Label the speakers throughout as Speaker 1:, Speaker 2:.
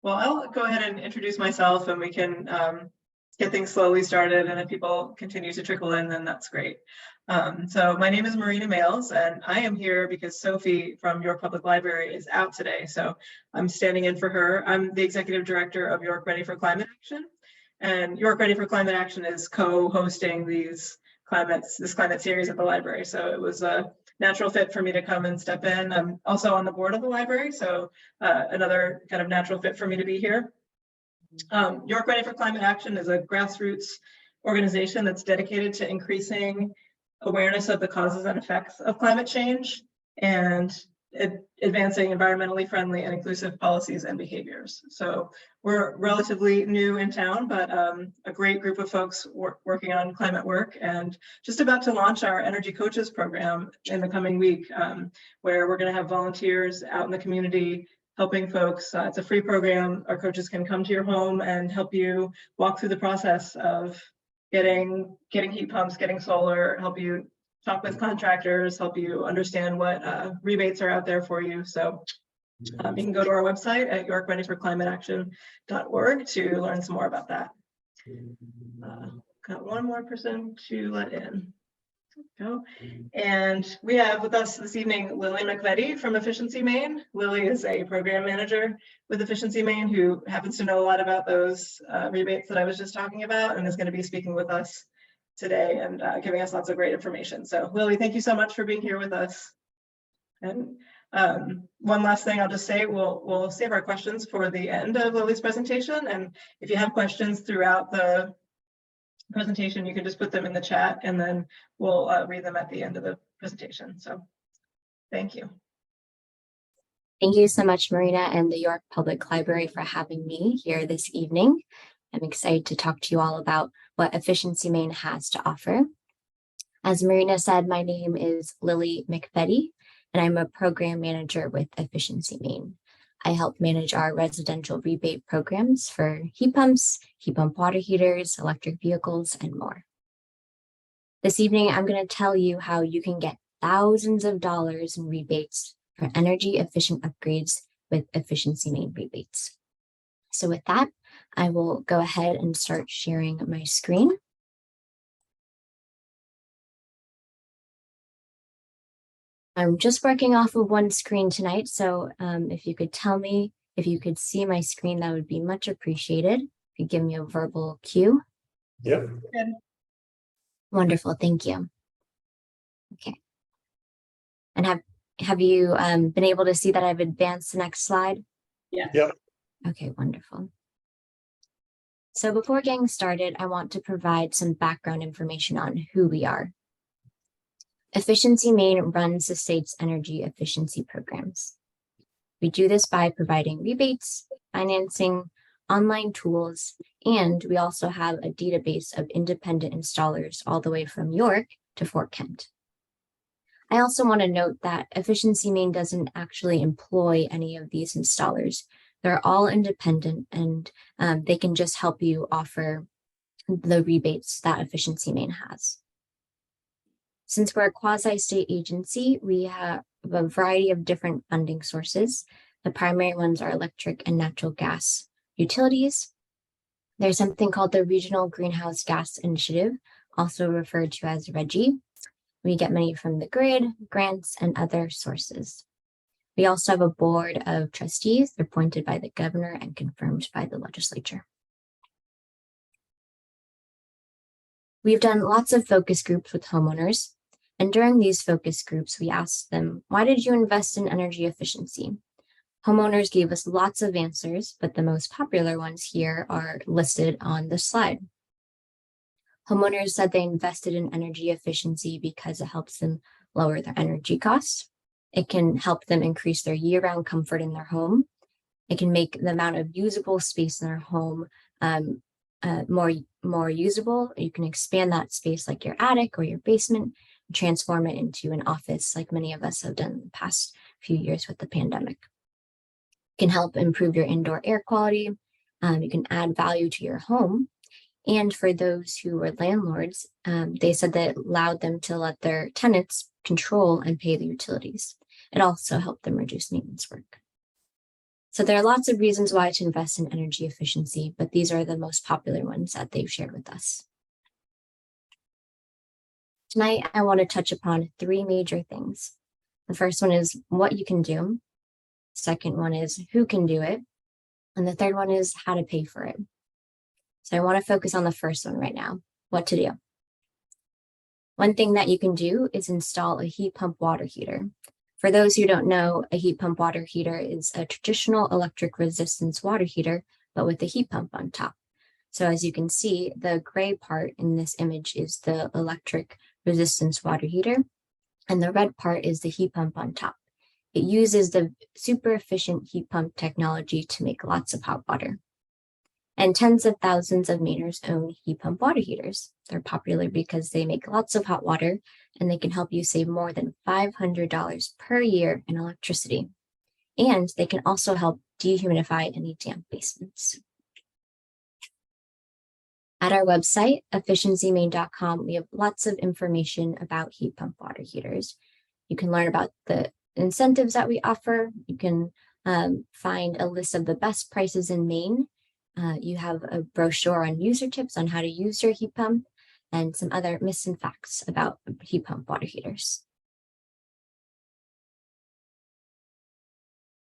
Speaker 1: Well, I'll go ahead and introduce myself and we can get things slowly started. And if people continue to trickle in, then that's great. So my name is Marina Males and I am here because Sophie from York Public Library is out today. So I'm standing in for her. I'm the executive director of York Ready for Climate Action. And York Ready for Climate Action is co-hosting this climate series at the library. So it was a natural fit for me to come and step in. I'm also on the board of the library, so another kind of natural fit for me to be here. York Ready for Climate Action is a grassroots organization that's dedicated to increasing awareness of the causes and effects of climate change and advancing environmentally friendly and inclusive policies and behaviors. So we're relatively new in town, but a great group of folks working on climate work and just about to launch our Energy Coaches program in the coming week, where we're going to have volunteers out in the community helping folks. It's a free program. Our coaches can come to your home and help you walk through the process of getting heat pumps, getting solar, help you talk with contractors, help you understand what rebates are out there for you. So you can go to our website at yorkreadyforclimateaction.org to learn some more about that. Got one more person to let in. Go. And we have with us this evening Lily McVetty from Efficiency Maine. Lily is a program manager with Efficiency Maine who happens to know a lot about those rebates that I was just talking about and is going to be speaking with us today and giving us lots of great information. So Lily, thank you so much for being here with us. And one last thing I'll just say, we'll save our questions for the end of Lily's presentation. And if you have questions throughout the presentation, you can just put them in the chat and then we'll read them at the end of the presentation. So thank you.
Speaker 2: Thank you so much, Marina and the York Public Library for having me here this evening. I'm excited to talk to you all about what Efficiency Maine has to offer. As Marina said, my name is Lily McVetty, and I'm a program manager with Efficiency Maine. I help manage our residential rebate programs for heat pumps, heat pump water heaters, electric vehicles, and more. This evening, I'm going to tell you how you can get thousands of dollars in rebates for energy efficient upgrades with Efficiency Maine rebates. So with that, I will go ahead and start sharing my screen. I'm just working off of one screen tonight, so if you could tell me if you could see my screen, that would be much appreciated. If you give me a verbal cue.
Speaker 3: Yep.
Speaker 1: Good.
Speaker 2: Wonderful, thank you. Okay. And have you been able to see that I've advanced the next slide?
Speaker 1: Yes.
Speaker 3: Yep.
Speaker 2: Okay, wonderful. So before getting started, I want to provide some background information on who we are. Efficiency Maine runs the state's energy efficiency programs. We do this by providing rebates, financing, online tools, and we also have a database of independent installers all the way from York to Fort Kent. I also want to note that Efficiency Maine doesn't actually employ any of these installers. They're all independent and they can just help you offer the rebates that Efficiency Maine has. Since we're a quasi-state agency, we have a variety of different funding sources. The primary ones are electric and natural gas utilities. There's something called the Regional Greenhouse Gas Initiative, also referred to as RGGI. We get money from the grid, grants, and other sources. We also have a board of trustees. They're appointed by the governor and confirmed by the legislature. We've done lots of focus groups with homeowners. And during these focus groups, we asked them, why did you invest in energy efficiency? Homeowners gave us lots of answers, but the most popular ones here are listed on the slide. Homeowners said they invested in energy efficiency because it helps them lower their energy costs. It can help them increase their year-round comfort in their home. It can make the amount of usable space in their home more usable. You can expand that space like your attic or your basement, transform it into an office like many of us have done in the past few years with the pandemic. It can help improve your indoor air quality. You can add value to your home. And for those who were landlords, they said that it allowed them to let their tenants control and pay the utilities. It also helped them reduce maintenance work. So there are lots of reasons why to invest in energy efficiency, but these are the most popular ones that they've shared with us. Tonight, I want to touch upon three major things. The first one is what you can do. Second one is who can do it. And the third one is how to pay for it. So I want to focus on the first one right now, what to do. One thing that you can do is install a heat pump water heater. For those who don't know, a heat pump water heater is a traditional electric resistance water heater, but with a heat pump on top. So as you can see, the gray part in this image is the electric resistance water heater, and the red part is the heat pump on top. It uses the super efficient heat pump technology to make lots of hot water. And tens of thousands of Mainers own heat pump water heaters. They're popular because they make lots of hot water and they can help you save more than $500 per year in electricity. And they can also help dehumidify any damp basements. At our website, efficiencymaine.com, we have lots of information about heat pump water heaters. You can learn about the incentives that we offer. You can find a list of the best prices in Maine. You have a brochure on user tips on how to use your heat pump and some other myths and facts about heat pump water heaters.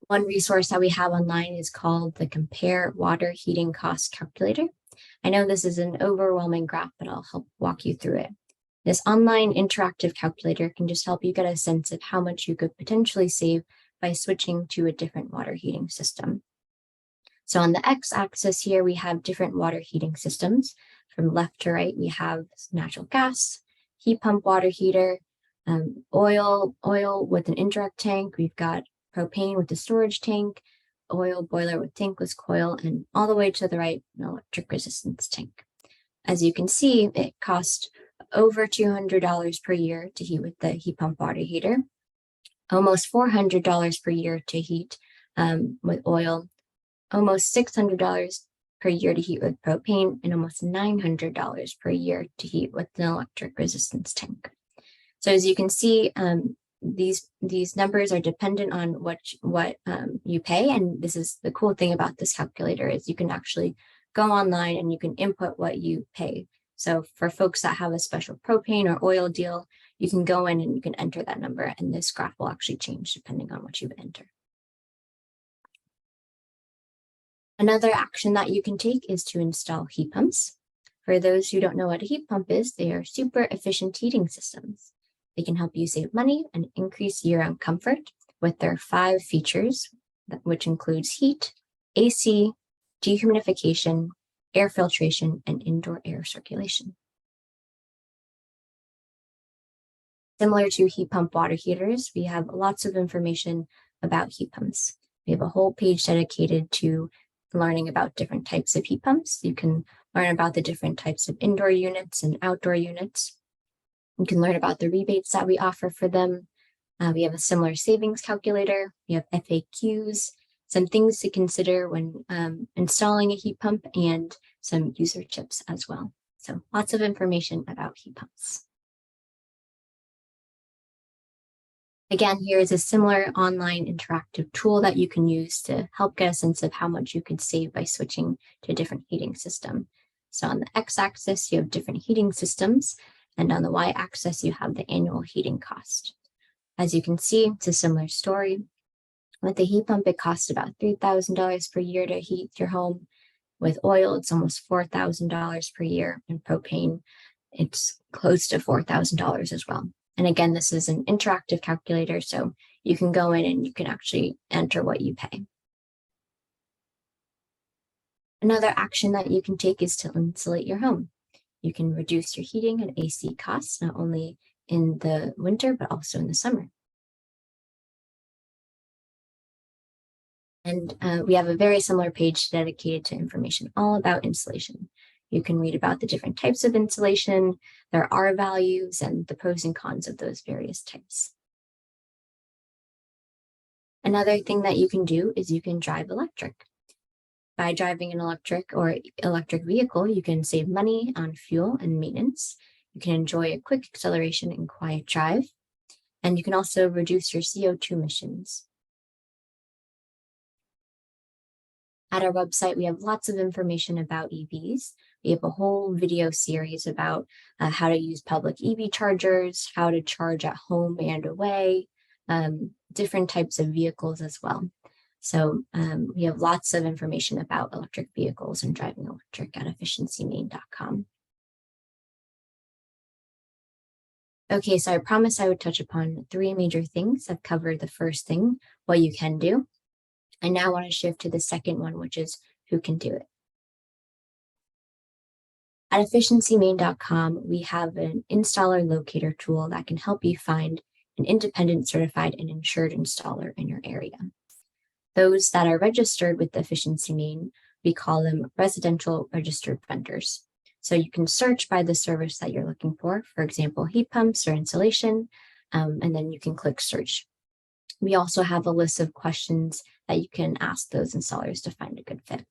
Speaker 2: One resource that we have online is called the Compare Water Heating Cost Calculator. I know this is an overwhelming graph, but I'll help walk you through it. This online interactive calculator can just help you get a sense of how much you could potentially save by switching to a different water heating system. So on the x-axis here, we have different water heating systems. From left to right, we have natural gas, heat pump water heater, oil with an indirect tank. We've got propane with a storage tank, oil boiler with tankless coil, and all the way to the right, an electric resistance tank. As you can see, it costs over $200 per year to heat with the heat pump water heater, almost $400 per year to heat with oil, almost $600 per year to heat with propane, and almost $900 per year to heat with an electric resistance tank. So as you can see, these numbers are dependent on what you pay, and this is the cool thing about this calculator is you can actually go online and you can input what you pay. So for folks that have a special propane or oil deal, you can go in and you can enter that number, and this graph will actually change depending on what you enter. Another action that you can take is to install heat pumps. For those who don't know what a heat pump is, they are super efficient heating systems. They can help you save money and increase year-round comfort with their 5 features, which includes heat, AC, dehumidification, air filtration, and indoor air circulation. Similar to heat pump water heaters, we have lots of information about heat pumps. We have a whole page dedicated to learning about different types of heat pumps. You can learn about the different types of indoor units and outdoor units. You can learn about the rebates that we offer for them. We have a similar savings calculator. We have FAQs, some things to consider when installing a heat pump, and some user tips as well. So lots of information about heat pumps. Again, here is a similar online interactive tool that you can use to help get a sense of how much you could save by switching to a different heating system. So on the x-axis, you have different heating systems, and on the y-axis, you have the annual heating cost. As you can see, it's a similar story. With the heat pump, it costs about $3,000 per year to heat your home. With oil, it's almost $4,000 per year, and propane, it's close to $4,000 as well. And again, this is an interactive calculator, so you can go in and you can actually enter what you pay. Another action that you can take is to insulate your home. You can reduce your heating and AC costs, not only in the winter, but also in the summer. And we have a very similar page dedicated to information all about insulation. You can read about the different types of insulation, their R values, and the pros and cons of those various types. Another thing that you can do is you can drive electric. By driving an electric vehicle, you can save money on fuel and maintenance. You can enjoy a quick acceleration and quiet drive, and you can also reduce your CO2 emissions. At our website, we have lots of information about EVs. We have a whole video series about how to use public EV chargers, how to charge at home and away, different types of vehicles as well. So we have lots of information about electric vehicles and driving electric at efficiencymaine.com. Okay, so I promised I would touch upon 3 major things. I've covered the first thing, what you can do. I now want to shift to the second one, which is who can do it. At efficiencymaine.com, we have an installer locator tool that can help you find an independent, certified, and insured installer in your area. Those that are registered with Efficiency Maine, we call them residential registered vendors. So you can search by the service that you're looking for example, heat pumps or insulation, and then you can click search. We also have a list of questions that you can ask those installers to find a good fit.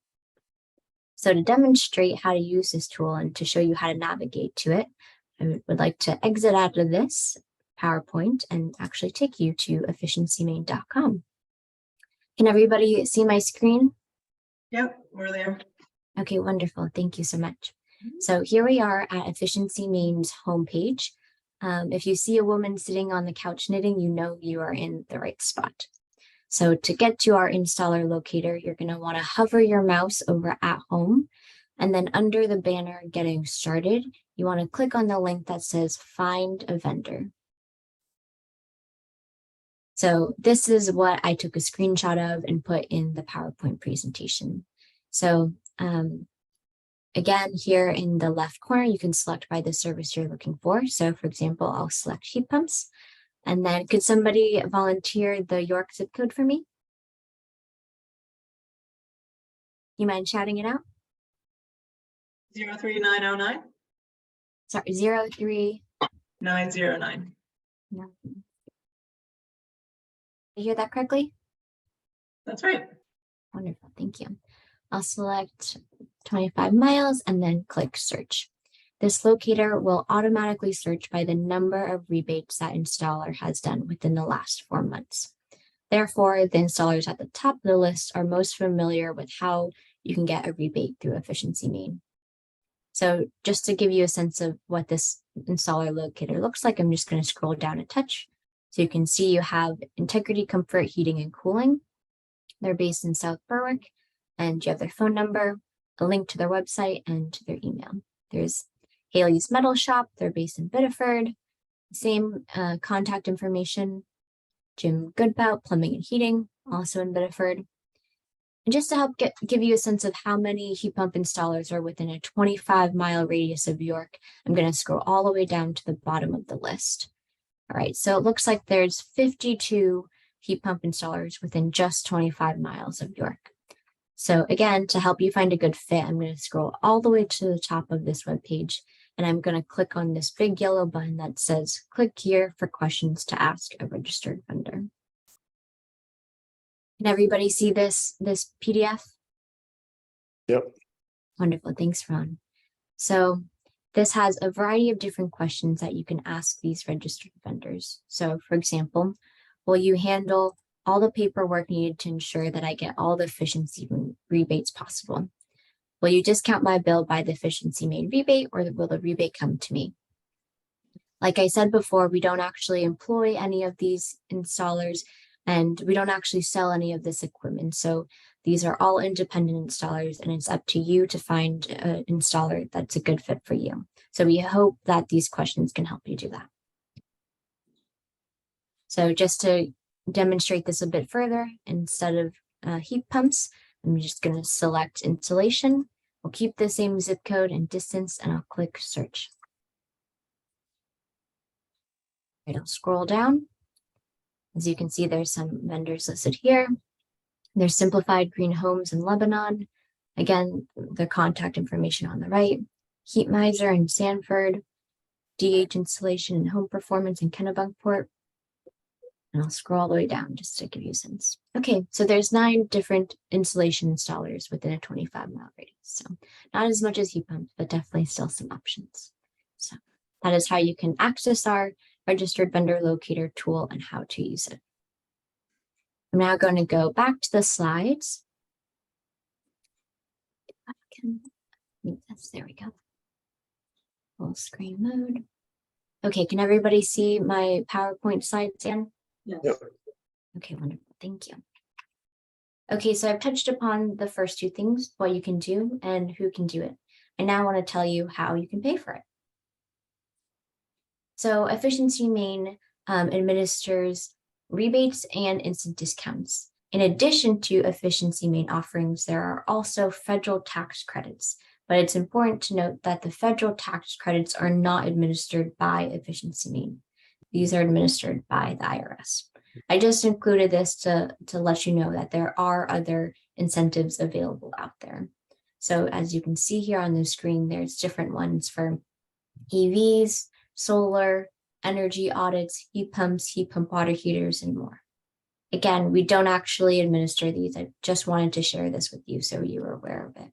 Speaker 2: So to demonstrate how to use this tool and to show you how to navigate to it, I would like to exit out of this PowerPoint and actually take you to efficiencymaine.com. Can everybody see my screen?
Speaker 1: Yep, we're there.
Speaker 2: Okay, wonderful. Thank you so much. So here we are at Efficiency Maine's homepage. If you see a woman sitting on the couch knitting, you know you are in the right spot. So to get to our installer locator, you're going to want to hover your mouse over at home, and then under the banner getting started, you want to click on the link that says find a vendor. So this is what I took a screenshot of and put in the PowerPoint presentation. So again, here in the left corner, you can select by the service you're looking for. So for example, I'll select heat pumps. And then could somebody volunteer the York zip code for me? You mind shouting it out?
Speaker 1: 03909.
Speaker 2: Sorry, 03.
Speaker 1: 909.
Speaker 2: No. Did you hear that correctly?
Speaker 1: That's right.
Speaker 2: Wonderful, thank you. I'll select 25 miles and then click search. This locator will automatically search by the number of rebates that installer has done within the last 4 months. Therefore, the installers at the top of the list are most familiar with how you can get a rebate through Efficiency Maine. So just to give you a sense of what this installer locator looks like, I'm just going to scroll down a touch. So you can see you have Integrity Comfort Heating and Cooling. They're based in South Berwick, and you have their phone number, a link to their website, and to their email. There's Haley's Metal Shop. They're based in Biddeford. Same contact information. Jim Goodbout Plumbing and Heating, also in Biddeford. And just to help give you a sense of how many heat pump installers are within a 25-mile radius of York, I'm going to scroll all the way down to the bottom of the list. All right, so it looks like there's 52 heat pump installers within just 25 miles of York. So again, to help you find a good fit, I'm going to scroll all the way to the top of this webpage, and I'm going to click on this big yellow button that says, click here for questions to ask a registered vendor. Can everybody see this PDF?
Speaker 3: Yep.
Speaker 2: Wonderful, thanks, Ron. So this has a variety of different questions that you can ask these registered vendors. So for example, will you handle all the paperwork needed to ensure that I get all the efficiency rebates possible? Will you discount my bill by the Efficiency Maine rebate, or will the rebate come to me? Like I said before, we don't actually employ any of these installers, and we don't actually sell any of this equipment. So these are all independent installers, and it's up to you to find an installer that's a good fit for you. So we hope that these questions can help you do that. So just to demonstrate this a bit further, instead of heat pumps, I'm just going to select installation. We'll keep the same zip code and distance, and I'll click search. Right, I'll scroll down. As you can see, there's some vendors listed here. There's Simplified Green Homes in Lebanon. Again, their contact information on the right. Heat Miser in Sanford. DH Installation and Home Performance in Kennebunkport. And I'll scroll all the way down just to give you a sense. Okay, so there's 9 different installation installers within a 25-mile radius. So not as much as heat pumps, but definitely still some options. So that is how you can access our registered vendor locator tool and how to use it. I'm now going to go back to the slides. Yes, there we go. Full screen mode. Okay, can everybody see my PowerPoint slides again?
Speaker 1: Yes.
Speaker 3: Yep.
Speaker 2: Okay, wonderful. Thank you. Okay, so I've touched upon the first two things, what you can do and who can do it. I now want to tell you how you can pay for it. So Efficiency Maine administers rebates and instant discounts. In addition to Efficiency Maine offerings, there are also federal tax credits, but it's important to note that the federal tax credits are not administered by Efficiency Maine. These are administered by the IRS. I just included this to let you know that there are other incentives available out there. So as you can see here on the screen, there's different ones for EVs, solar, energy audits, heat pump water heaters, and more. Again, we don't actually administer these. I just wanted to share this with you so you were aware of it.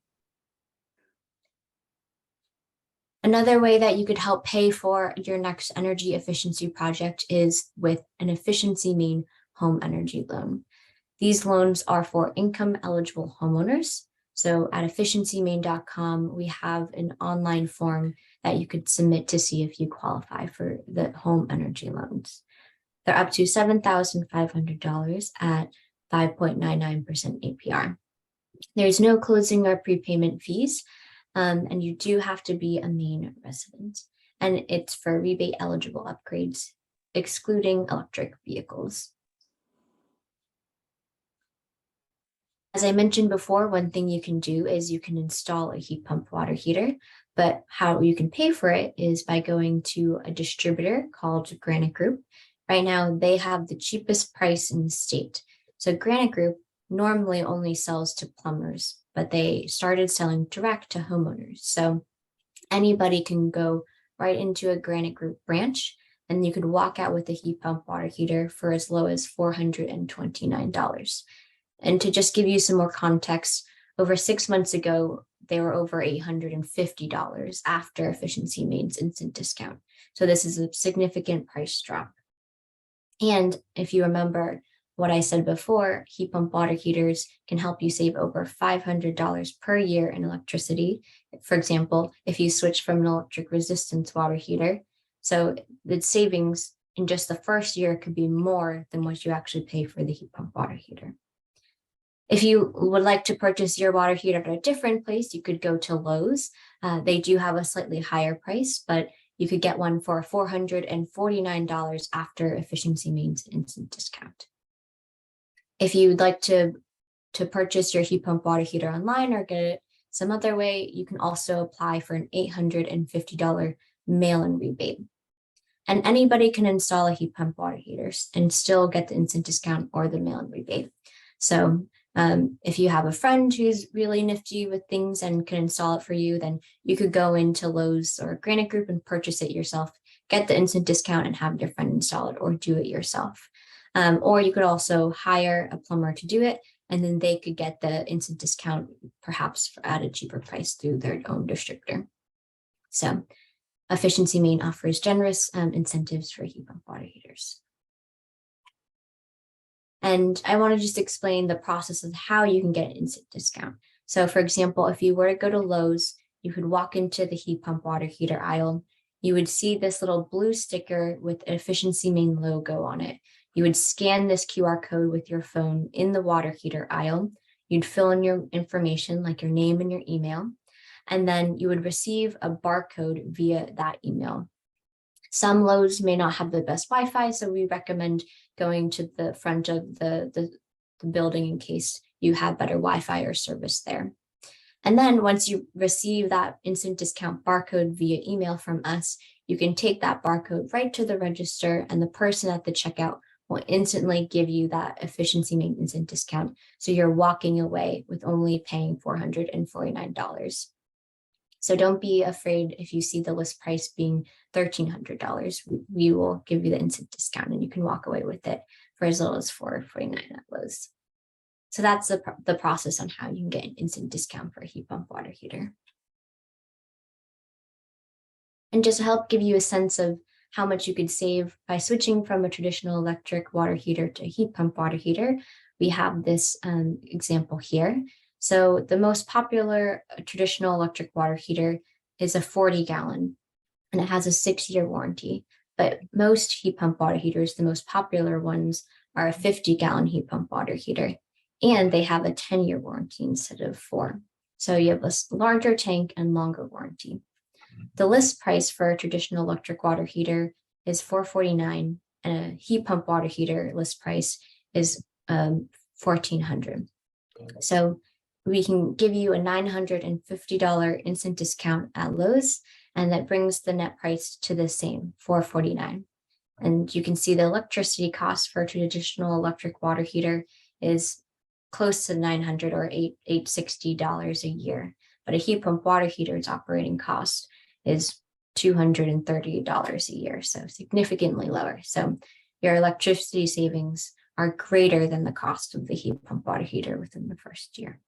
Speaker 2: Another way that you could help pay for your next energy efficiency project is with an Efficiency Maine home energy loan. These loans are for income eligible homeowners. So at efficiencymaine.com, we have an online form that you could submit to see if you qualify for the home energy loans. They're up to $7,500 at 5.99% APR. There's no closing or prepayment fees, and you do have to be a Maine resident. And it's for rebate eligible upgrades, excluding electric vehicles. As I mentioned before, one thing you can do is you can install a heat pump water heater, but how you can pay for it is by going to a distributor called Granite Group. Right now, they have the cheapest price in the state. So Granite Group normally only sells to plumbers, but they started selling direct to homeowners. So anybody can go right into a Granite Group branch, and you could walk out with a heat pump water heater for as low as $429. And to just give you some more context, over 6 months ago, they were over $850 after Efficiency Maine's instant discount. So this is a significant price drop. And if you remember what I said before, heat pump water heaters can help you save over $500 per year in electricity. For example, if you switch from an electric resistance water heater. So the savings in just the first year could be more than what you actually pay for the heat pump water heater. If you would like to purchase your water heater at a different place, you could go to Lowe's. They do have a slightly higher price, but you could get one for $449 after Efficiency Maine's instant discount. If you'd like to purchase your heat pump water heater online or get it some other way, you can also apply for an $850 mail-in rebate. And anybody can install a heat pump water heater and still get the instant discount or the mail-in rebate. So if you have a friend who's really nifty with things and can install it for you, then you could go into Lowe's or Granite Group and purchase it yourself, get the instant discount and have your friend install it, or do it yourself. Or you could also hire a plumber to do it, and then they could get the instant discount perhaps at a cheaper price through their own distributor. So Efficiency Maine offers generous incentives for heat pump water heaters. And I want to just explain the process of how you can get an instant discount. So for example, if you were to go to Lowe's, you could walk into the heat pump water heater aisle. You would see this little blue sticker with Efficiency Maine logo on it. You would scan this QR code with your phone in the water heater aisle. You'd fill in your information like your name and your email, and then you would receive a barcode via that email. Some Lowe's may not have the best Wi-Fi, so we recommend going to the front of the building in case you have better Wi-Fi or service there. And then once you receive that instant discount barcode via email from us, you can take that barcode right to the register, and the person at the checkout will instantly give you that Efficiency Maine instant discount. So you're walking away with only paying $449. So don't be afraid if you see the list price being $1,300. We will give you the instant discount, and you can walk away with it for as little as $449 at Lowe's. So that's the process on how you can get an instant discount for a heat pump water heater. And just to help give you a sense of how much you could save by switching from a traditional electric water heater to a heat pump water heater, we have this example here. So the most popular traditional electric water heater is a 40-gallon, and it has a 6-year warranty. But most heat pump water heaters, the most popular ones, are a 50-gallon heat pump water heater, and they have a 10-year warranty instead of 4. So you have a larger tank and longer warranty. The list price for a traditional electric water heater is $449, and a heat pump water heater list price is $1,400. So we can give you a $950 instant discount at Lowe's, and that brings the net price to the same, $449. And you can see the electricity cost for a traditional electric water heater is close to $900 or $860 a year. But a heat pump water heater's operating cost is $230 a year, so significantly lower. So your electricity savings are greater than the cost of the heat pump water heater within the first year.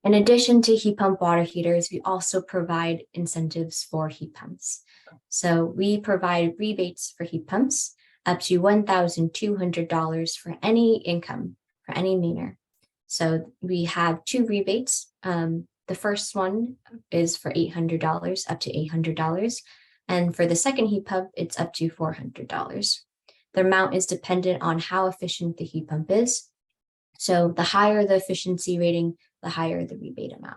Speaker 2: In addition to heat pump water heaters, we also provide incentives for heat pumps. So we provide rebates for heat pumps up to $1,200 for any income, for any Mainer. So we have 2 rebates. The first one is for $800, up to $800. And for the second heat pump, it's up to $400. The amount is dependent on how efficient the heat pump is. So the higher the efficiency rating, the higher the rebate amount.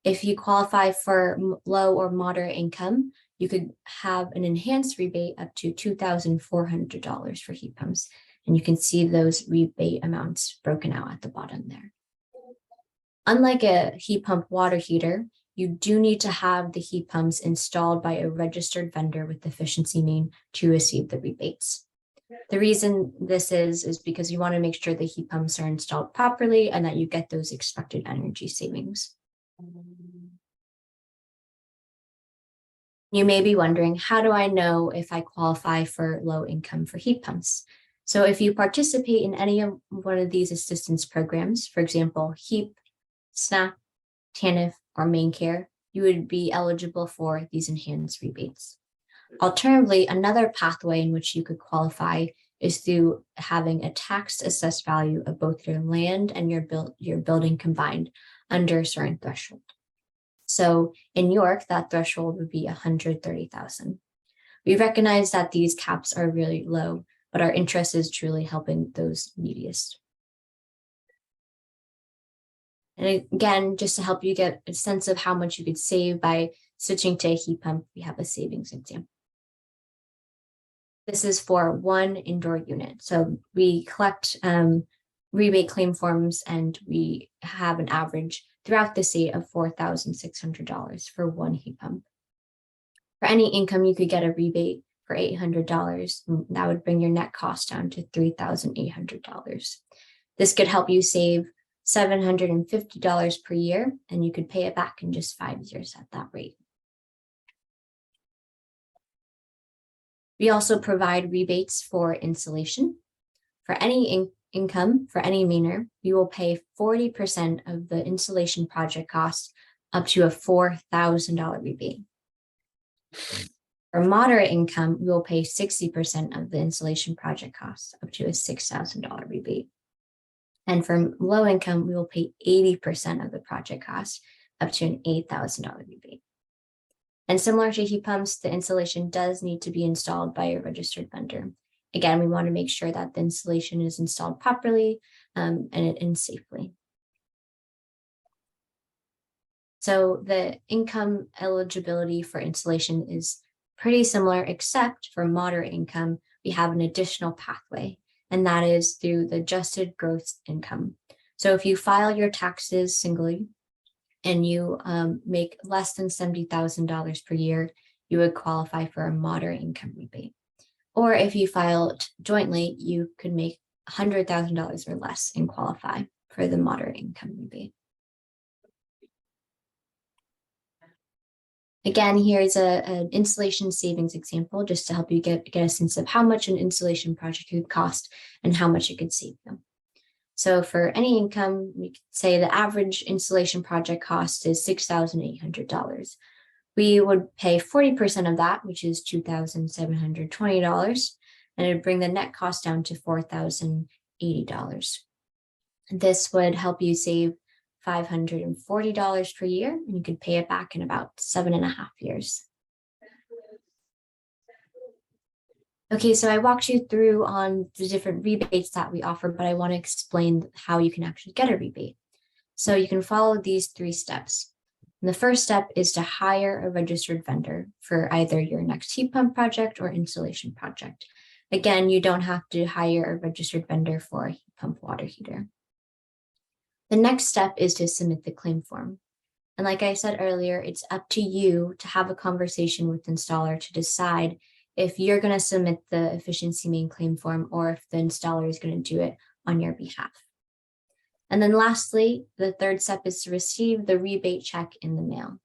Speaker 2: If you qualify for low or moderate income, you could have an enhanced rebate up to $2,400 for heat pumps. And you can see those rebate amounts broken out at the bottom there. Unlike a heat pump water heater, you do need to have the heat pumps installed by a registered vendor with Efficiency Maine to receive the rebates. The reason this is because you want to make sure the heat pumps are installed properly and that you get those expected energy savings. You may be wondering, how do I know if I qualify for low income for heat pumps? So if you participate in any of one of these assistance programs, for example, HEAP, SNAP, TANF, or Maine Care, you would be eligible for these enhanced rebates. Alternatively, another pathway in which you could qualify is through having a tax assessed value of both your land and your building combined under a certain threshold. So in York, that threshold would be $130,000. We recognize that these caps are really low, but our interest is truly helping those neediest. And again, just to help you get a sense of how much you could save by switching to a heat pump, we have a savings example. This is for one indoor unit. So we collect rebate claim forms, and we have an average throughout the state of $4,600 for one heat pump. For any income, you could get a rebate for $800. That would bring your net cost down to $3,800. This could help you save $750 per year, and you could pay it back in just 5 years at that rate. We also provide rebates for insulation. For any income, for any Mainer, we will pay 40% of the insulation project cost up to a $4,000 rebate. For moderate income, we will pay 60% of the insulation project cost up to a $6,000 rebate. And for low income, we will pay 80% of the project cost up to an $8,000 rebate. And similar to heat pumps, the insulation does need to be installed by a registered vendor. Again, we want to make sure that the installation is installed properly and safely. So the income eligibility for insulation is pretty similar, except for moderate income, we have an additional pathway, and that is through the adjusted gross income. So if you file your taxes singly and you make less than $70,000 per year, you would qualify for a moderate income rebate. Or if you file jointly, you could make $100,000 or less and qualify for the moderate income rebate. Again, here's an insulation savings example just to help you get a sense of how much an insulation project could cost and how much it could save them. So for any income, we could say the average insulation project cost is $6,800. We would pay 40% of that, which is $2,720, and it would bring the net cost down to $4,080. This would help you save $540 per year, and you could pay it back in about 7.5 years. Okay, so I walked you through on the different rebates that we offer, but I want to explain how you can actually get a rebate. So you can follow these 3 steps. And the first step is to hire a registered vendor for either your next heat pump project or installation project. Again, you don't have to hire a registered vendor for a heat pump water heater. The next step is to submit the claim form. And like I said earlier, it's up to you to have a conversation with the installer to decide if you're going to submit the Efficiency Maine claim form or if the installer is going to do it on your behalf. And then lastly, the third step is to receive the rebate check in the mail.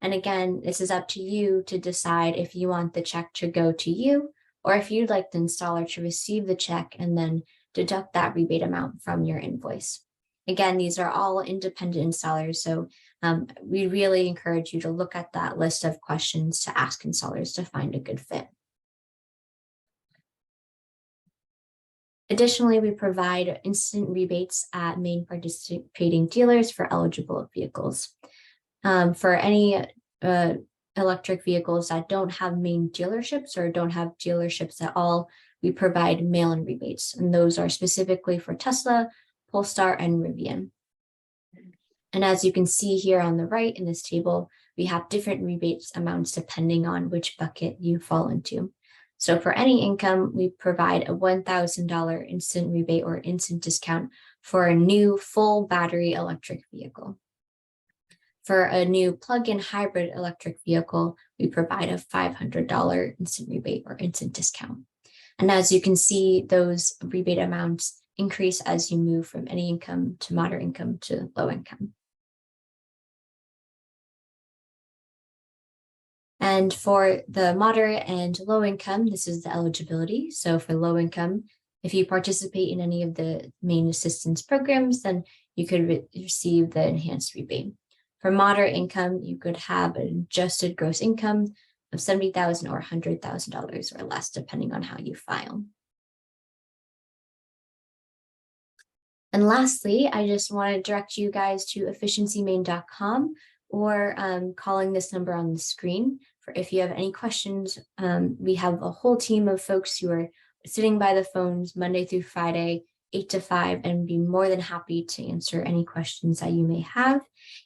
Speaker 2: And again, this is up to you to decide if you want the check to go to you or if you'd like the installer to receive the check and then deduct that rebate amount from your invoice. Again, these are all independent installers, so we really encourage you to look at that list of questions to ask installers to find a good fit. Additionally, we provide instant rebates at Maine participating dealers for eligible vehicles. For any electric vehicles that don't have Maine dealerships or don't have dealerships at all, we provide mail-in rebates, and those are specifically for Tesla, Polestar, and Rivian. And as you can see here on the right in this table, we have different rebates amounts depending on which bucket you fall into. So for any income, we provide a $1,000 instant rebate or instant discount for a new full battery electric vehicle. For a new plug-in hybrid electric vehicle, we provide a $500 instant rebate or instant discount. And as you can see, those rebate amounts increase as you move from any income to moderate income to low income. And for the moderate and low income, this is the eligibility. So for low income, if you participate in any of the Maine assistance programs, then you could receive the enhanced rebate. For moderate income, you could have an adjusted gross income of $70,000 or $100,000 or less, depending on how you file. And lastly, I just want to direct you guys to efficiencymaine.com or calling this number on the screen for if you have any questions. We have a whole team of folks who are sitting by the phones Monday through Friday, 8 to 5, and be more than happy to answer any questions that you may have.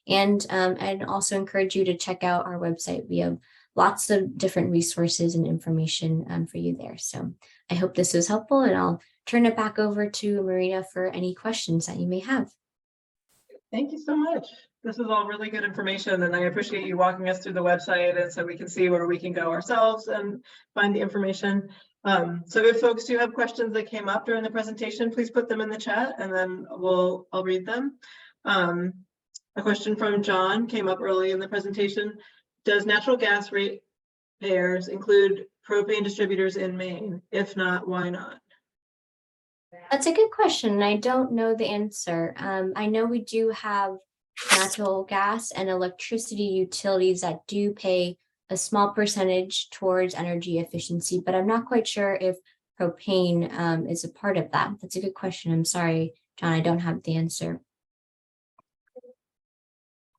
Speaker 2: And I'd also encourage you to check out our website. We have lots of different resources and information for you there. So I hope this was helpful, and I'll turn it back over to Marina for any questions that you may have.
Speaker 1: Thank you so much. This is all really good information, and I appreciate you walking us through the website and so we can see where we can go ourselves and find the information. So if folks do have questions that came up during the presentation, please put them in the chat and then I'll read them. A question from John came up early in the presentation. Does natural gas rate payers include propane distributors in Maine? If not, why not?
Speaker 2: That's a good question. I don't know the answer. I know we do have natural gas and electricity utilities that do pay a small percentage towards energy efficiency, but I'm not quite sure if propane is a part of that. That's a good question. I'm sorry, John, I don't have the answer.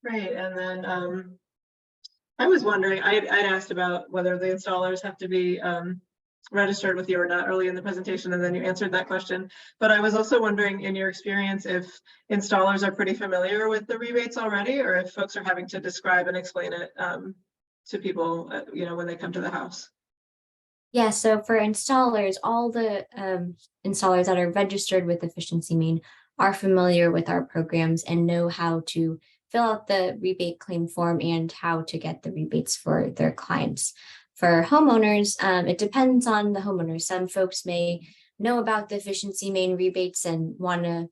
Speaker 1: Great. And then I was wondering, I'd asked about whether the installers have to be registered with you or not early in the presentation, and then you answered that question. But I was also wondering, in your experience, if installers are pretty familiar with the rebates already, or if folks are having to describe and explain it to people, when they come to the house.
Speaker 2: Yeah, so for installers, all the installers that are registered with Efficiency Maine are familiar with our programs and know how to fill out the rebate claim form and how to get the rebates for their clients. For homeowners, it depends on the homeowner. Some folks may know about the Efficiency Maine rebates and want to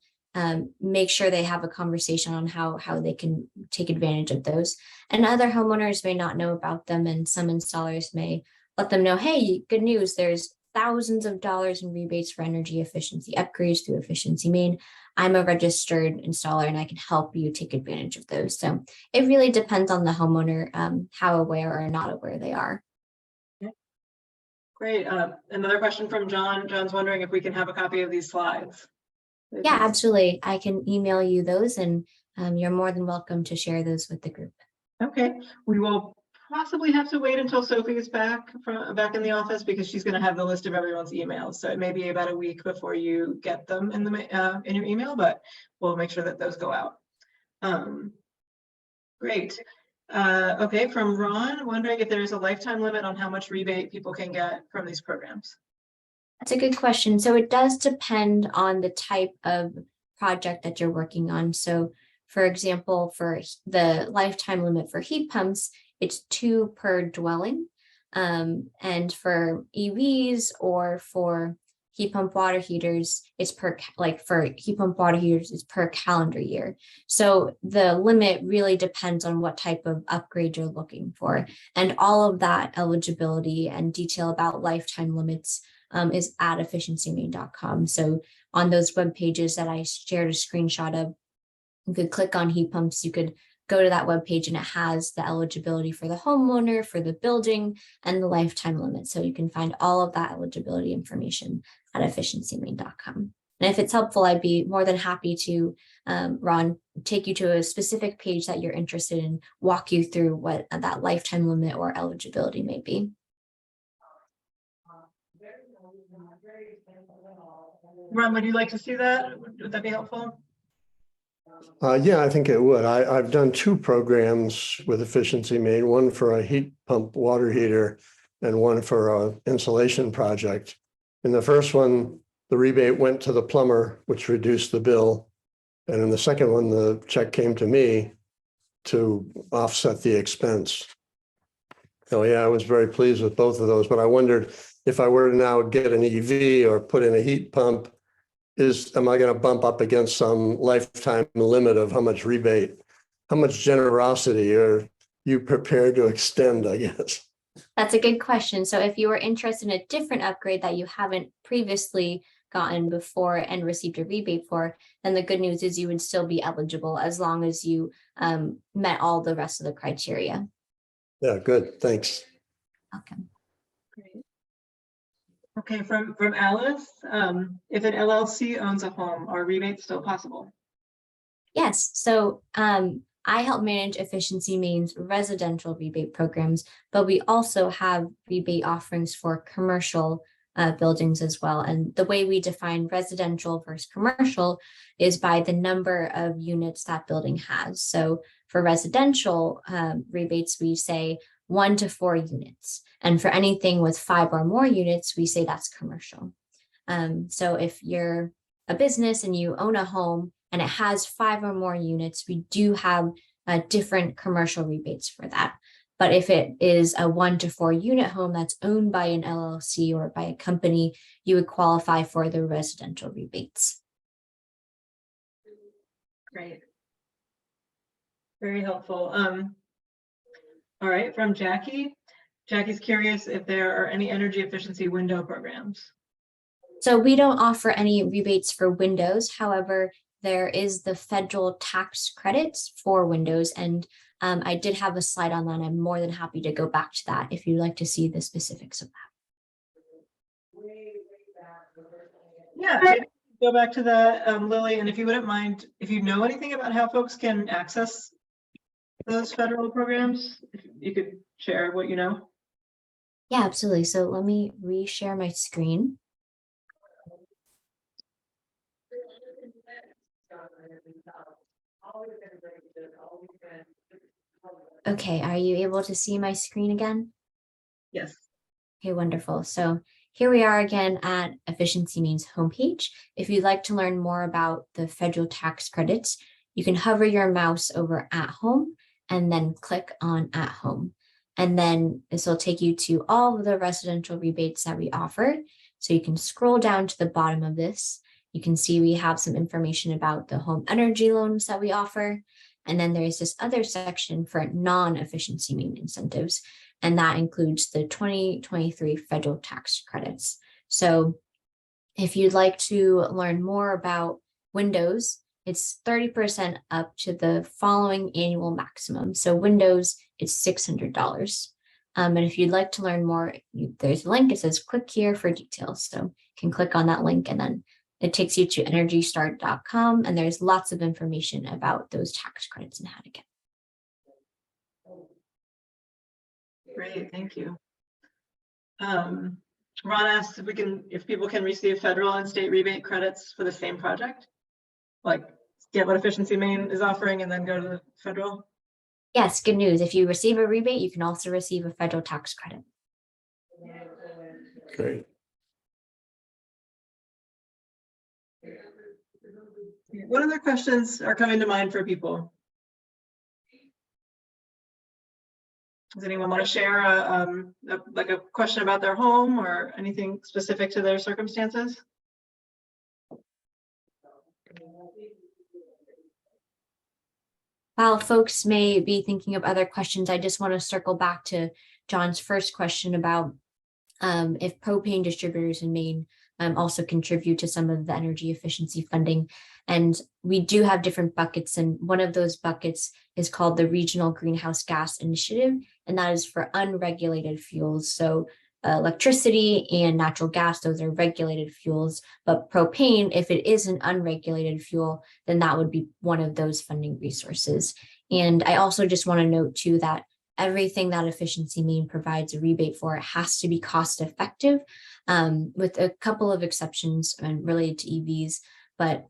Speaker 2: make sure they have a conversation on how they can take advantage of those. And other homeowners may not know about them, and some installers may let them know, hey, good news, there's thousands of dollars in rebates for energy efficiency upgrades through Efficiency Maine. I'm a registered installer and I can help you take advantage of those. So it really depends on the homeowner, how aware or not aware they are.
Speaker 1: Great. Another question from John. John's wondering if we can have a copy of these slides.
Speaker 2: Yeah, absolutely. I can email you those, and you're more than welcome to share those with the group.
Speaker 1: Okay, we will possibly have to wait until Sophie is back in the office because she's going to have the list of everyone's emails. So it may be about a week before you get them in in your email, but we'll make sure that those go out. Great. Okay, from Ron, wondering if there's a lifetime limit on how much rebate people can get from these programs.
Speaker 2: That's a good question. So it does depend on the type of project that you're working on. So for example, for the lifetime limit for heat pumps, it's 2 per dwelling. And for EVs or for heat pump water heaters, it's for heat pump water heaters, it's per calendar year. So the limit really depends on what type of upgrade you're looking for. And all of that eligibility and detail about lifetime limits is at efficiencymaine.com. So on those web pages that I shared a screenshot of, you could click on heat pumps, you could go to that web page, and it has the eligibility for the homeowner, for the building, and the lifetime limit. So you can find all of that eligibility information at efficiencymaine.com. And if it's helpful, I'd be more than happy to, Ron, take you to a specific page that you're interested in, walk you through what that lifetime limit or eligibility may be.
Speaker 1: Ron, would you like to see that? Would that be helpful?
Speaker 3: Yeah, I think it would. I've done 2 programs with Efficiency Maine, one for a heat pump water heater and one for an insulation project. In the first one, the rebate went to the plumber, which reduced the bill. And in the second one, the check came to me to offset the expense. So yeah, I was very pleased with both of those, but I wondered if I were to now get an EV or put in a heat pump, am I going to bump up against some lifetime limit of how much rebate, how much generosity are you prepared to extend, I guess?
Speaker 2: That's a good question. So if you were interested in a different upgrade that you haven't previously gotten before and received a rebate for, then the good news is you would still be eligible as long as you met all the rest of the criteria.
Speaker 3: Yeah, good. Thanks.
Speaker 2: Welcome.
Speaker 1: Great. Okay, from Alice, if an LLC owns a home, are rebates still possible?
Speaker 2: Yes. So I help manage Efficiency Maine's residential rebate programs, but we also have rebate offerings for commercial buildings as well. And the way we define residential versus commercial is by the number of units that building has. So for residential rebates, we say 1 to 4 units. And for anything with 5 or more units, we say that's commercial. So if you're a business and you own a home and it has 5 or more units, we do have different commercial rebates for that. But if it is a 1 to 4 unit home that's owned by an LLC or by a company, you would qualify for the residential rebates.
Speaker 1: Great. Very helpful. All right, from Jackie. Jackie's curious if there are any energy efficiency window programs.
Speaker 2: So we don't offer any rebates for windows. However, there is the federal tax credits for windows. And I did have a slide on that. I'm more than happy to go back to that if you'd like to see the specifics of that.
Speaker 1: Yeah, maybe go back to that, Lily, and if you wouldn't mind, if you know anything about how folks can access those federal programs, if you could share what you know.
Speaker 2: Yeah, absolutely. So let me reshare my screen. Okay, are you able to see my screen again?
Speaker 1: Yes.
Speaker 2: Okay, wonderful. So here we are again at Efficiency Maine's homepage. If you'd like to learn more about the federal tax credits, you can hover your mouse over at home and then click on at home. And then this will take you to all of the residential rebates that we offer. So you can scroll down to the bottom of this. You can see we have some information about the home energy loans that we offer. And then there's this other section for non-Efficiency Maine incentives. And that includes the 2023 federal tax credits. So if you'd like to learn more about windows, it's 30% up to the following annual maximum. So windows, it's $600. And if you'd like to learn more, there's a link. It says click here for details. So you can click on that link and then It takes you to energystart.com, and there's lots of information about those tax credits and how to get.
Speaker 1: Great, thank you. Ron asked if people can receive federal and state rebate credits for the same project, like get what Efficiency Maine is offering and then go to the federal.
Speaker 2: Yes, good news. If you receive a rebate, you can also receive a federal tax credit.
Speaker 3: Great.
Speaker 1: What other questions are coming to mind for people? Does anyone want to share like a question about their home or anything specific to their circumstances?
Speaker 2: While folks may be thinking of other questions, I just want to circle back to John's first question about if propane distributors in Maine also contribute to some of the energy efficiency funding. And we do have different buckets, and one of those buckets is called the Regional Greenhouse Gas Initiative, and that is for unregulated fuels. So electricity and natural gas, those are regulated fuels, but propane, if it is an unregulated fuel, then that would be one of those funding resources. And I also just want to note too that everything that Efficiency Maine provides a rebate for, it has to be cost effective, with a couple of exceptions and related to EVs, but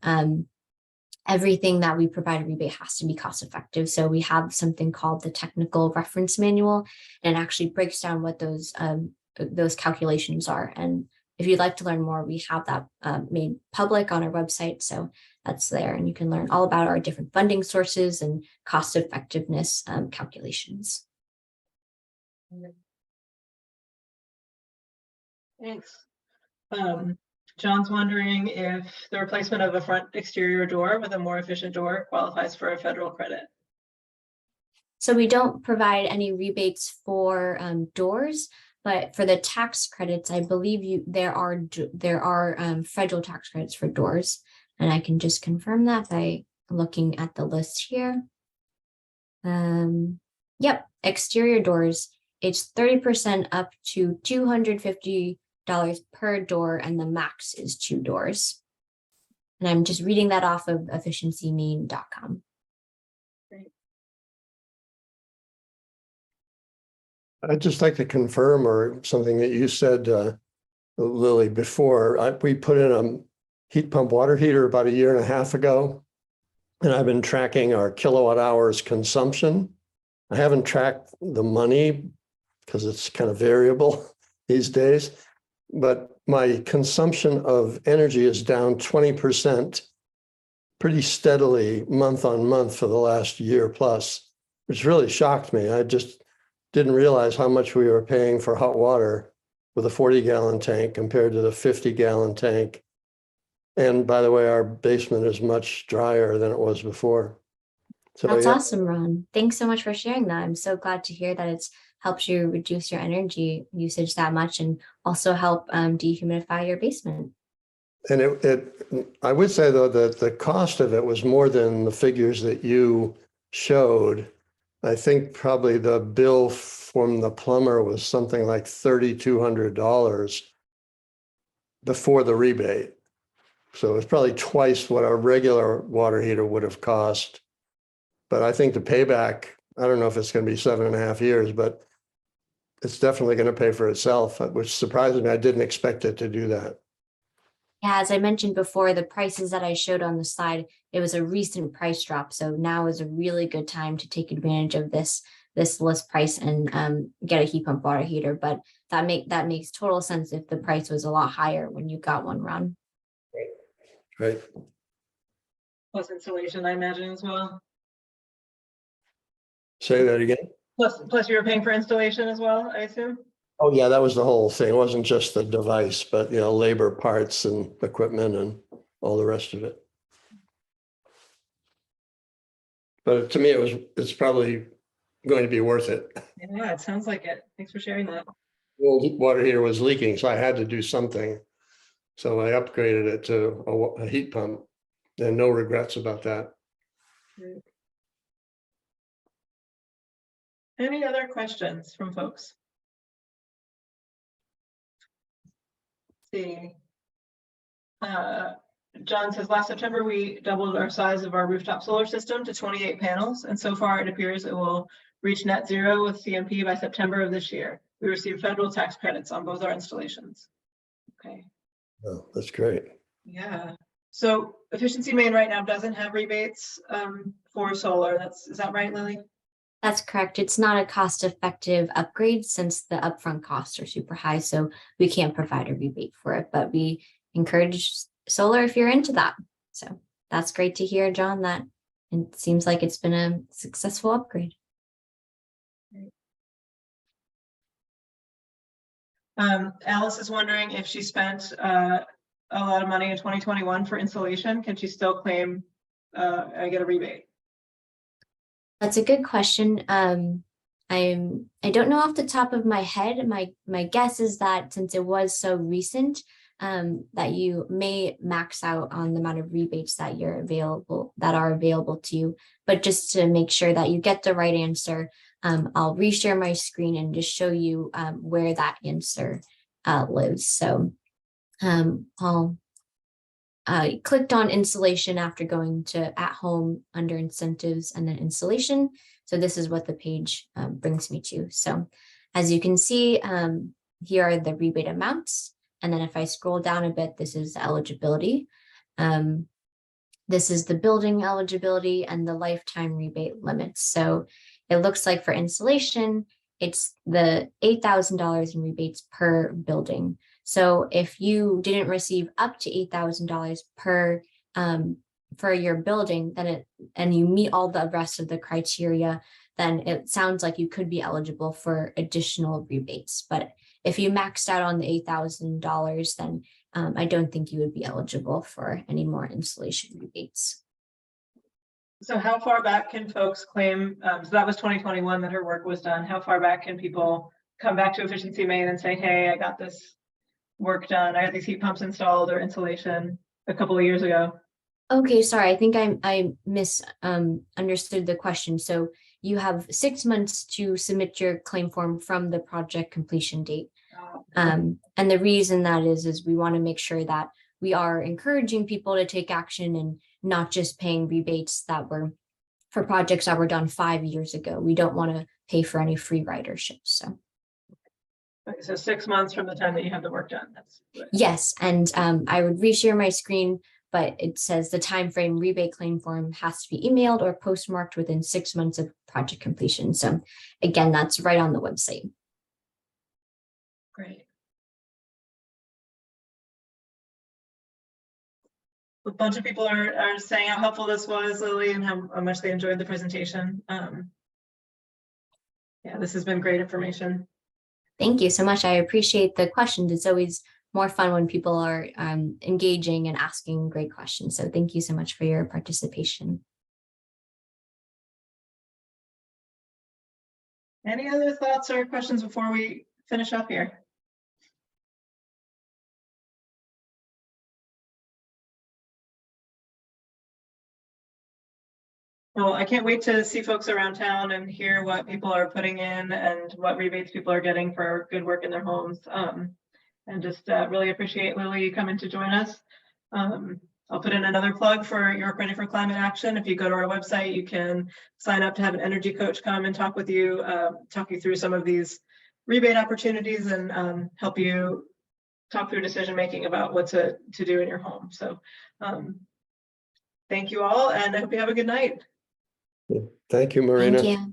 Speaker 2: everything that we provide a rebate has to be cost effective. So we have something called the Technical Reference Manual, and it actually breaks down what those calculations are. And if you'd like to learn more, we have that made public on our website. So that's there, and you can learn all about our different funding sources and cost effectiveness calculations.
Speaker 1: Thanks. John's wondering if the replacement of a front exterior door with a more efficient door qualifies for a federal credit.
Speaker 2: So we don't provide any rebates for doors, but for the tax credits, I believe there are federal tax credits for doors, and I can just confirm that by looking at the list here. Yep, exterior doors, it's 30% up to $250 per door, and the max is 2 doors. And I'm just reading that off of efficiencymaine.com.
Speaker 1: Great.
Speaker 3: I'd just like to confirm or something that you said, Lily, before. We put in a heat pump water heater about 1.5 years ago, and I've been tracking our kilowatt hours consumption. I haven't tracked the money because it's kind of variable these days, but my consumption of energy is down 20% pretty steadily month on month for the last year plus, which really shocked me. I just didn't realize how much we were paying for hot water with a 40-gallon tank compared to the 50-gallon tank. And by the way, our basement is much drier than it was before. So
Speaker 2: That's
Speaker 3: yeah.
Speaker 2: awesome, Ron. Thanks so much for sharing that. I'm so glad to hear that it's helped you reduce your energy usage that much and also help dehumidify your basement.
Speaker 3: And I would say though that the cost of it was more than the figures that you showed. I think probably the bill from the plumber was something like $3,200 before the rebate. So it's probably twice what our regular water heater would have cost. But I think the payback, I don't know if it's going to be 7.5 years, but it's definitely going to pay for itself, which surprises me. I didn't expect it to do that.
Speaker 2: Yeah, as I mentioned before, the prices that I showed on the slide, it was a recent price drop. So now is a really good time to take advantage of this list price and get a heat pump water heater. But that makes total sense if the price was a lot higher when you got one, Ron.
Speaker 3: Right.
Speaker 1: Plus installation, I imagine, as well.
Speaker 3: Say that again.
Speaker 1: Plus you were paying for installation as well, I assume?
Speaker 3: Oh, yeah, that was the whole thing. It wasn't just the device, but, labor, parts and equipment and all the rest of it. But to me, it's probably going to be worth it.
Speaker 1: Yeah, it sounds like it. Thanks for sharing that.
Speaker 3: The old water heater was leaking, so I had to do something. So I upgraded it to a heat pump, and no regrets about that.
Speaker 1: Great. Any other questions from folks? Let's see. John says, last September, we doubled our size of our rooftop solar system to 28 panels. And so far it appears it will reach net zero with CMP by September of this year. We received federal tax credits on both our installations. Okay.
Speaker 3: Oh, that's great.
Speaker 1: Yeah. So Efficiency Maine right now doesn't have rebates for solar. Is that right, Lily?
Speaker 2: That's correct. It's not a cost-effective upgrade since the upfront costs are super high, so we can't provide a rebate for it, but we encourage solar if you're into that. So that's great to hear, John, that it seems like it's been a successful upgrade.
Speaker 1: Alice is wondering if she spent a lot of money in 2021 for installation. Can she still claim I get a rebate?
Speaker 2: That's a good question. I don't know off the top of my head. My guess is that since it was so recent, that you may max out on the amount of rebates that are available to you. But just to make sure that you get the right answer, I'll reshare my screen and just show you where that answer lives. So I clicked on installation after going to at home under incentives and then installation. So this is what the page brings me to. So as you can see, here are the rebate amounts. And then if I scroll down a bit, this is the eligibility. This is the building eligibility and the lifetime rebate limits. So it looks like for installation, it's the $8,000 in rebates per building. So if you didn't receive up to $8,000 per for your building, then and you meet all the rest of the criteria, then it sounds like you could be eligible for additional rebates. But if you maxed out on the $8,000, then I don't think you would be eligible for any more installation rebates.
Speaker 1: So how far back can folks claim? So that was 2021 that her work was done. How far back can people come back to Efficiency Maine and say, hey, I got this work done. I got these heat pumps installed or insulation a couple of years ago.
Speaker 2: Okay, sorry. I think I misunderstood the question. So you have 6 months to submit your claim form from the project completion date. And the reason that is we want to make sure that we are encouraging people to take action and not just paying rebates that were for projects that were done 5 years ago. We don't want to pay for any free ridership. So.
Speaker 1: Okay, so 6 months from the time that you have the work done. That's good.
Speaker 2: Yes, and I would reshare my screen, but it says the time frame rebate claim form has to be emailed or postmarked within 6 months of project completion. So again, that's right on the website.
Speaker 1: Great. A bunch of people are saying how helpful this was, Lily, and how much they enjoyed the presentation. Yeah, this has been great information.
Speaker 2: Thank you so much. I appreciate the questions. It's always more fun when people are engaging and asking great questions. So thank you so much for your participation.
Speaker 1: Any other thoughts or questions before we finish up here? Well, I can't wait to see folks around town and hear what people are putting in and what rebates people are getting for good work in their homes. And just really appreciate Lily coming to join us. I'll put in another plug for York Ready for Climate Action. If you go to our website, you can sign up to have an energy coach come and talk with you, talk you through some of these rebate opportunities and help you talk through decision making about what to do in your home. So thank you all, and I hope you have a good night.
Speaker 3: Thank you, Marina.
Speaker 2: Thank you.